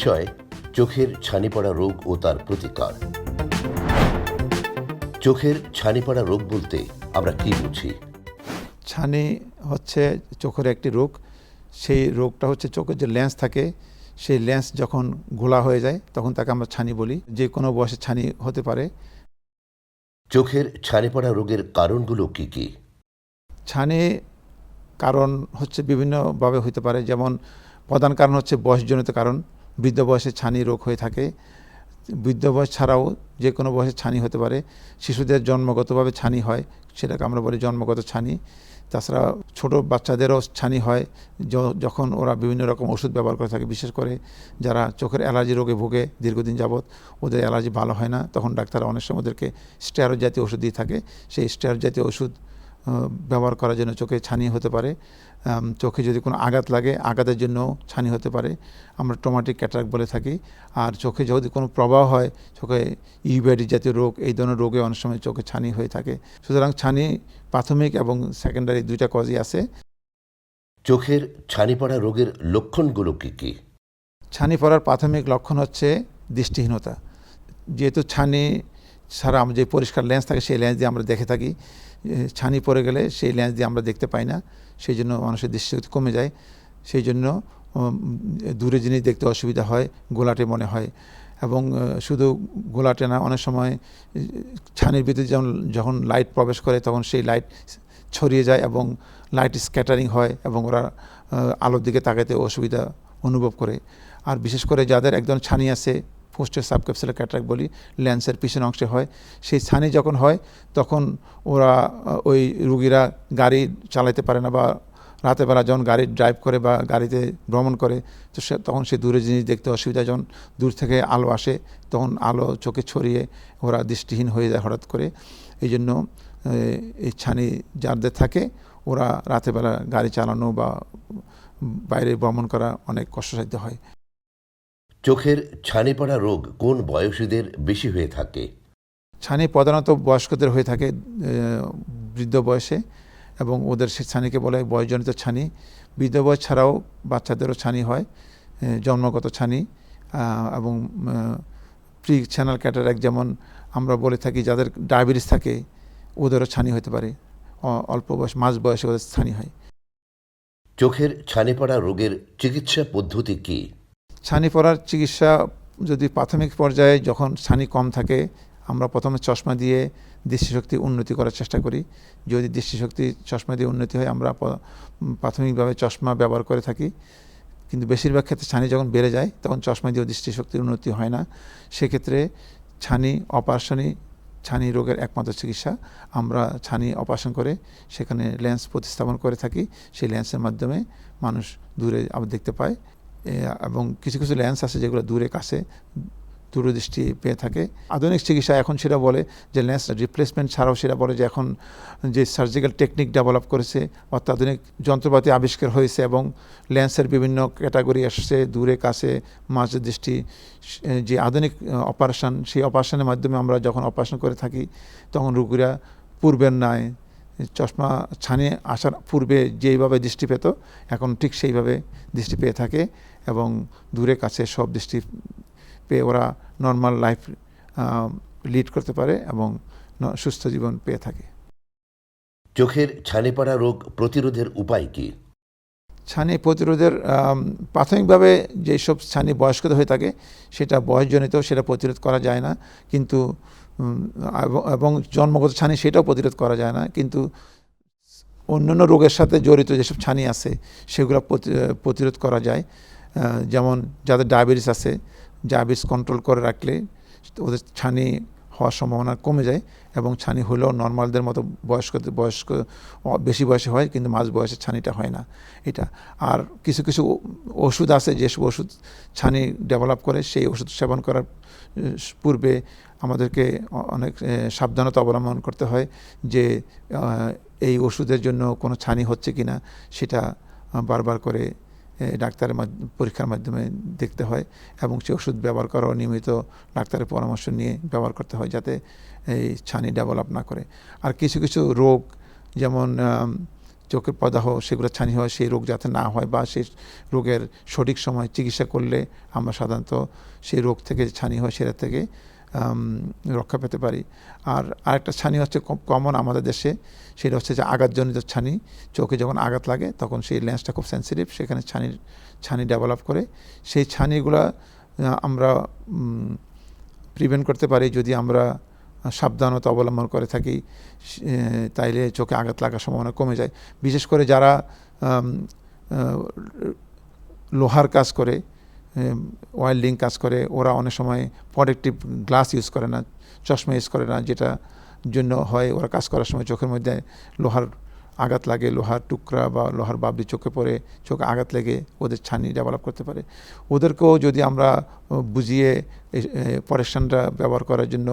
বিষয় চোখের ছানি পড়া রোগ ও তার প্রতিকার। চোখের ছানি পড়া রোগ বলতে আমরা কি বুঝি? ছানি হচ্ছে চোখের একটি রোগ। সেই রোগটা হচ্ছে চোখের যে লেন্স থাকে, সেই লেন্স যখন ঘোলা হয়ে যায় তখন তাকে আমরা ছানি বলি। যে কোনো বয়সে ছানি হতে পারে। চোখের ছানি পড়া রোগের কারণগুলো কি কি? ছানি কারণ হচ্ছে বিভিন্নভাবে হতে পারে। যেমন প্রধান কারণ হচ্ছে বয়সজনিত কারণ। বৃদ্ধ বয়সে ছানি রোগ হয়ে থাকে। বৃদ্ধ বয়স ছাড়াও যে কোনো বয়সে ছানি হতে পারে। শিশুদের জন্মগতভাবে ছানি হয়, সেটাকে আমরা বলি জন্মগত ছানি। তাছাড়া ছোট বাচ্চাদেরও ছানি হয় যখন ওরা বিভিন্ন রকম ওষুধ ব্যবহার করে থাকে। বিশেষ করে যারা চোখের অ্যালার্জি রোগে ভোগে দীর্ঘদিন যাবৎ, ওদের অ্যালার্জি ভালো হয় না, তখন ডাক্তার অনেক সময় ওদেরকে স্টেরয়েড জাতীয় ওষুধ দিয়ে থাকে। সেই স্টেরয়েড জাতীয় ওষুধ ব্যবহার করার জন্য চোখে ছানি হতে পারে। চোখে যদি কোনো আঘাত লাগে, আঘাতের জন্য ছানি হতে পারে, আমরা ট্রমাটিক ক্যাটারাক্ট বলে থাকি। আর চোখে যদি কোনো প্রবাহ হয়, চোখে ইউভিআইডি জাতীয় রোগ, এই ধরনের রোগে অনেক সময় চোখে ছানি হয়ে থাকে। সুতরাং ছানি প্রাথমিক এবং সেকেন্ডারি দুইটা কজই আছে। চোখের ছানি পড়া রোগের লক্ষণগুলো কি কি? ছানি পড়ার প্রাথমিক লক্ষণ হচ্ছে দৃষ্টিহীনতা। যেহেতু ছানি ছাড়া যে পরিষ্কার লেন্স থাকে, সেই লেন্স দিয়ে আমরা দেখে থাকি। ছানি পড়ে গেলে সেই লেন্স দিয়ে আমরা দেখতে পাই না, সেই জন্য মানুষের দৃষ্টিশক্তি কমে যায়। সেই জন্য দূরে জিনিস দেখতে অসুবিধা হয়, ঘোলাটে মনে হয়। এবং শুধু ঘোলাটে না, অনেক সময় ছানির ভিতরে যখন লাইট প্রবেশ করে তখন সেই লাইট ছড়িয়ে যায় এবং লাইট স্ক্যাটারিং হয় এবং ওরা আলোর দিকে তাকাতে অসুবিধা অনুভব করে। আর বিশেষ করে যাদের একদম ছানি আছে, পোস্টের সাবক্যাপসুলার ক্যাটারাক্ট বলি, লেন্সের পিছনের অংশে হয়, সেই ছানি যখন হয় তখন ওরা ওই রুগীরা গাড়ি চালাতে পারে না, বা রাতের বেলা যখন গাড়ি ড্রাইভ করে বা গাড়িতে ভ্রমণ করে, তো তখন সে দূরে জিনিস দেখতে অসুবিধা। যখন দূর থেকে আলো আসে তখন আলো চোখে ছড়িয়ে ওরা দৃষ্টিহীন হয়ে যায় হঠাৎ করে। এই জন্য এই ছানি যাদের থাকে, ওরা রাতের বেলা গাড়ি চালানো বা বাইরে ভ্রমণ করা অনেক কষ্টসাধ্য হয়। চোখের ছানি পড়া রোগ কোন বয়সীদের বেশি হয়ে থাকে? ছানি প্রধানত বয়স্কদের হয়ে থাকে, বৃদ্ধ বয়সে, এবং ওদের সে ছানিকে বলে বয়সজনিত ছানি। বৃদ্ধ বয়স ছাড়াও বাচ্চাদেরও ছানি হয়, জন্মগত ছানি। এবং প্রি চ্যানেল ক্যাটারাক্ট, যেমন আমরা বলে থাকি যাদের ডায়াবেটিস থাকে, ওদেরও ছানি হতে পারে। অল্প বয়স, মাঝ বয়সে ওদের ছানি হয়। চোখের ছানি পড়া রোগের চিকিৎসা পদ্ধতি কি? ছানি পড়ার চিকিৎসা যদি প্রাথমিক পর্যায়ে যখন ছানি কম থাকে, আমরা প্রথমে চশমা দিয়ে দৃষ্টিশক্তি উন্নতি করার চেষ্টা করি। যদি দৃষ্টিশক্তি চশমা দিয়ে উন্নতি হয়, আমরা প্রাথমিকভাবে চশমা ব্যবহার করে থাকি। কিন্তু বেশিরভাগ ক্ষেত্রে ছানি যখন বেড়ে যায় তখন চশমা দিয়েও দৃষ্টিশক্তির উন্নতি হয় না। সেক্ষেত্রে ছানি অপারেশনই ছানি রোগের একমাত্র চিকিৎসা। আমরা ছানি অপারেশন করে সেখানে লেন্স প্রতিস্থাপন করে থাকি। সেই লেন্সের মাধ্যমে মানুষ দূরে আবার দেখতে পায়। এবং কিছু কিছু লেন্স আছে যেগুলো দূরে কাছে দূরদৃষ্টি পেয়ে থাকে। আধুনিক চিকিৎসা এখন সেটা বলে যে লেন্স রিপ্লেসমেন্ট ছাড়াও সেটা বলে যে এখন যে সার্জিক্যাল টেকনিক ডেভেলপ করেছে, অত্যাধুনিক যন্ত্রপাতি আবিষ্কার হয়েছে এবং লেন্সের বিভিন্ন ক্যাটাগরি আসছে, দূরে কাছে মাঝ দৃষ্টি। যে আধুনিক অপারেশন, সেই অপারেশনের মাধ্যমে আমরা যখন অপারেশন করে থাকি তখন রোগীরা পূর্বের ন্যায় চশমা ছানি আসার পূর্বে যেইভাবে দৃষ্টি পেত, এখন ঠিক সেইভাবে দৃষ্টি পেয়ে থাকে এবং দূরে কাছে সব দৃষ্টি পেয়ে ওরা নর্মাল লাইফ লিড করতে পারে এবং সুস্থ জীবন পেয়ে থাকে। চোখের ছানি পড়া রোগ প্রতিরোধের উপায় কি? ছানি প্রতিরোধের প্রাথমিকভাবে যেসব ছানি বয়স্কদের হয়ে থাকে সেটা বয়সজনিত, সেটা প্রতিরোধ করা যায় না। কিন্তু এবং জন্মগত ছানি সেটাও প্রতিরোধ করা যায় না। কিন্তু অন্যান্য রোগের সাথে জড়িত যেসব ছানি আছে সেগুলো প্রতিরোধ করা যায়। যেমন যাদের ডায়াবেটিস আছে, ডায়াবেটিস কন্ট্রোল করে রাখলে ওদের ছানি হওয়ার সম্ভাবনা কমে যায় এবং ছানি হলেও নর্মালদের মতো বয়স্ক বেশি বয়সে হয়, কিন্তু মাঝ বয়সে ছানিটা হয় না এটা। আর কিছু কিছু ওষুধ আছে যেসব ওষুধ ছানি ডেভেলপ করে, সেই ওষুধ সেবন করার পূর্বে আমাদেরকে অনেক সাবধানতা অবলম্বন করতে হয় যে এই ওষুধের জন্য কোনো ছানি হচ্ছে কি না সেটা বারবার করে ডাক্তারের পরীক্ষার মাধ্যমে দেখতে হয় এবং সেই ওষুধ ব্যবহার করাও নিয়মিত ডাক্তারের পরামর্শ নিয়ে ব্যবহার করতে হয় যাতে এই ছানি ডেভেলপ না করে। আর কিছু কিছু রোগ, যেমন চোখের প্রদাহ সেগুলো ছানি হয়, সেই রোগ যাতে না হয় বা সেই রোগের সঠিক সময় চিকিৎসা করলে আমরা সাধারণত সেই রোগ থেকে যে ছানি হয় সেটা থেকে রক্ষা পেতে পারি। আর আরেকটা ছানি হচ্ছে খুব কমন আমাদের দেশে, সেটা হচ্ছে যে আঘাতজনিত ছানি। চোখে যখন আঘাত লাগে তখন সেই লেন্সটা খুব সেন্সিটিভ, সেখানে ছানি ডেভেলপ করে। সেই ছানিগুলা আমরা প্রিভেন্ট করতে পারি যদি আমরা সাবধানতা অবলম্বন করে থাকি, তাইলে চোখে আঘাত লাগার সম্ভাবনা কমে যায়। বিশেষ করে যারা লোহার কাজ করে, ওয়েল্ডিং কাজ করে, ওরা অনেক সময় প্রোটেক্টিভ গ্লাস ইউজ করে না, চশমা ইউজ করে না, যেটা জন্য হয় ওরা কাজ করার সময় চোখের মধ্যে লোহার আঘাত লাগে, লোহার টুকরা বা লোহার বাবলি চোখে পড়ে, চোখে আঘাত লেগে ওদের ছানি ডেভেলপ করতে পারে। ওদেরকেও যদি আমরা বুঝিয়ে প্রোটেকশনটা ব্যবহার করার জন্য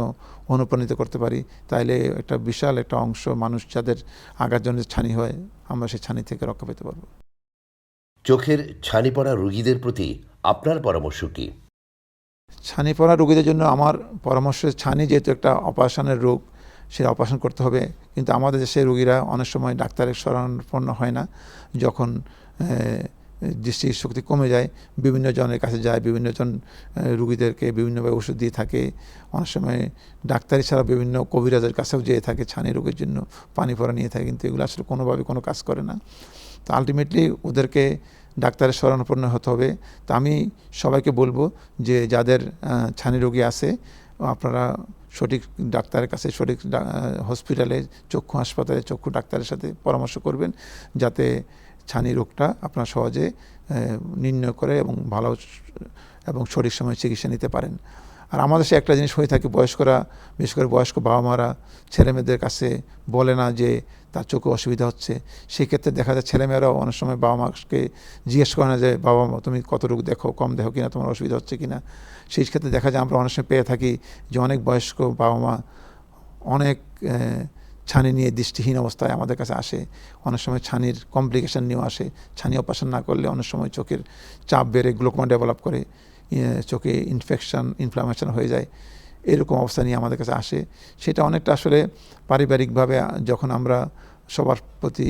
অনুপ্রাণিত করতে পারি, তাহলে একটা বিশাল একটা অংশ মানুষ যাদের আঘাতজনিত ছানি হয়, আমরা সেই ছানি থেকে রক্ষা পেতে পারবো। চোখের ছানি পড়া রোগীদের প্রতি আপনার পরামর্শ কি? ছানি পড়া রোগীদের জন্য আমার পরামর্শ, ছানি যেহেতু একটা অপারেশনের রোগ, সেটা অপারেশন করতে হবে, কিন্তু আমাদের দেশে রোগীরা অনেক সময় ডাক্তারের শরণাপন্ন হয় না। যখন দৃষ্টিশক্তি কমে যায়, বিভিন্ন জনের কাছে যায়, বিভিন্ন জন রুগীদেরকে বিভিন্নভাবে ওষুধ দিয়ে থাকে। অনেক সময় ডাক্তার ছাড়া বিভিন্ন কবিরাজের কাছেও যেয়ে থাকে ছানি রোগের জন্য, পানি পড়া নিয়ে থাকে, কিন্তু এগুলো আসলে কোনোভাবে কোনো কাজ করে না। তো আলটিমেটলি ওদেরকে ডাক্তারের শরণাপন্ন হতে হবে। তো আমি সবাইকে বলবো যে যাদের ছানি রোগী আছে, আপনারা সঠিক ডাক্তারের কাছে, সঠিক হসপিটালে, চক্ষু হাসপাতালে চক্ষু ডাক্তারের সাথে পরামর্শ করবেন, যাতে ছানি রোগটা আপনারা সহজে নির্ণয় করে এবং ভালো এবং সঠিক সময়ে চিকিৎসা নিতে পারেন। আর আমাদের সে একটা জিনিস হয়ে থাকে, বয়স্করা, বিশেষ করে বয়স্ক বাবা মারা ছেলেমেয়েদের কাছে বলে না যে তার চোখে অসুবিধা হচ্ছে। সেক্ষেত্রে দেখা যায় ছেলেমেয়েরাও অনেক সময় বাবা মাকে জিজ্ঞেস করে না যে বাবা মা তুমি কতটুকু দেখো, কম দেখো কিনা, তোমার অসুবিধা হচ্ছে কিনা। সেই ক্ষেত্রে দেখা যায় আমরা অনেক সময় পেয়ে থাকি যে অনেক বয়স্ক বাবা মা অনেক ছানি নিয়ে দৃষ্টিহীন অবস্থায় আমাদের কাছে আসে। অনেক সময় ছানির কমপ্লিকেশন নিয়েও আসে। ছানি অপারেশন না করলে অনেক সময় চোখের চাপ বেড়ে গ্লোকোমা ডেভেলপ করে, চোখে ইনফ্লামেশন হয়ে যায়। এরকম অবস্থা নিয়ে আমাদের কাছে আসে। সেটা অনেকটা আসলে পারিবারিকভাবে যখন আমরা সবার প্রতি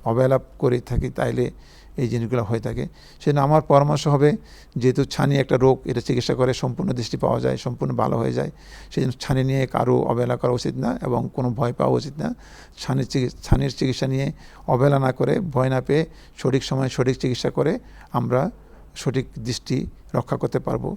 অবহেলা করে থাকি, তাইলে এই জিনিসগুলো হয়ে থাকে। সেজন্য আমার পরামর্শ হবে, যেহেতু ছানি একটা রোগ, এটা চিকিৎসা করে সম্পূর্ণ দৃষ্টি পাওয়া যায়, সম্পূর্ণ ভালো হয়ে যায়। সেই জন্য ছানি নিয়ে কারো অবহেলা করা উচিত না এবং কোনো ভয় পাওয়া উচিত না। ছানির চিকিৎসা নিয়ে অবহেলা না করে, ভয় না পেয়ে সঠিক সময়ে সঠিক চিকিৎসা করে আমরা সঠিক দৃষ্টি রক্ষা করতে পারবো।